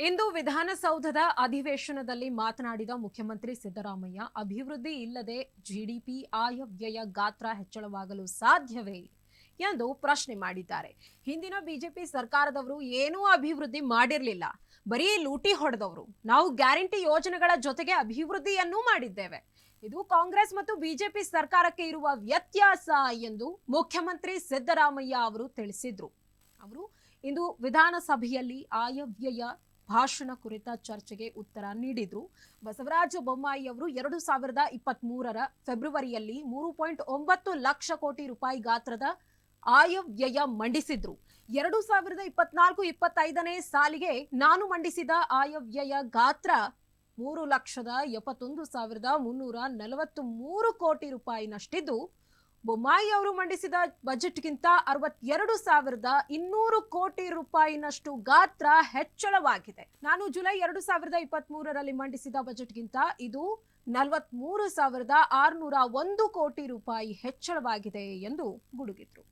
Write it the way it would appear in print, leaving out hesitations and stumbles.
ಇಂದು ವಿಧಾನಸೌಧದ ಅಧಿವೇಶನದಲ್ಲಿ ಮಾತನಾಡಿದ ಮುಖ್ಯಮಂತ್ರಿ ಸಿದ್ದರಾಮಯ್ಯ ಅಭಿವೃದ್ಧಿ ಇಲ್ಲದೆ ಜಿಡಿಪಿ ಆಯವ್ಯಯ ಗಾತ್ರ ಹೆಚ್ಚಳವಾಗಲು ಸಾಧ್ಯವೇ ಎಂದು ಪ್ರಶ್ನೆ ಮಾಡಿದ್ದಾರೆ. ಹಿಂದಿನ ಬಿಜೆಪಿ ಸರ್ಕಾರದವರು ಏನೂ ಅಭಿವೃದ್ಧಿ ಮಾಡಿರಲಿಲ್ಲ, ಬರೀ ಲೂಟಿ ಹೊಡೆದವರು. ನಾವು ಗ್ಯಾರಂಟಿ ಯೋಜನೆಗಳ ಜೊತೆಗೆ ಅಭಿವೃದ್ಧಿಯನ್ನೂ ಮಾಡಿದ್ದೇವೆ. ಇದು ಕಾಂಗ್ರೆಸ್ ಮತ್ತು ಬಿಜೆಪಿ ಸರ್ಕಾರಕ್ಕೆ ಇರುವ ವ್ಯತ್ಯಾಸ ಎಂದು ಮುಖ್ಯಮಂತ್ರಿ ಸಿದ್ದರಾಮಯ್ಯ ಅವರು ತಿಳಿಸಿದ್ರು. ಅವರು ಇಂದು ವಿಧಾನಸಭೆಯಲ್ಲಿ ಆಯವ್ಯಯ ಭಾಷಣ ಕುರಿತ ಚರ್ಚೆಗೆ ಉತ್ತರ ನೀಡಿದ್ರು. ಬಸವರಾಜ ಬೊಮ್ಮಾಯಿ ಅವರು 2023ರ ಫೆಬ್ರವರಿಯಲ್ಲಿ 3.9 ಲಕ್ಷ ಕೋಟಿ ರೂಪಾಯಿ ಗಾತ್ರದ ಆಯವ್ಯಯ ಮಂಡಿಸಿದ್ರು. 2024-25ನೇ ಸಾಲಿಗೆ ನಾನು ಮಂಡಿಸಿದ ಆಯವ್ಯಯ ಗಾತ್ರ 3,71,343 ಕೋಟಿ ರೂಪಾಯಿನಷ್ಟಿದ್ದು, ಬೊಮ್ಮಾಯಿ ಅವರು ಮಂಡಿಸಿದ ಬಜೆಟ್ಗಿಂತ 62,200 ಕೋಟಿ ರೂಪಾಯಿನಷ್ಟು ಗಾತ್ರ ಹೆಚ್ಚಳವಾಗಿದೆ. ನಾನು ಜುಲೈ 2023ರಲ್ಲಿ ಮಂಡಿಸಿದ ಬಜೆಟ್ಗಿಂತ ಇದು 43,601 ಕೋಟಿ ರೂಪಾಯಿ ಹೆಚ್ಚಳವಾಗಿದೆ ಎಂದು ಗುಡುಗಿದ್ರು.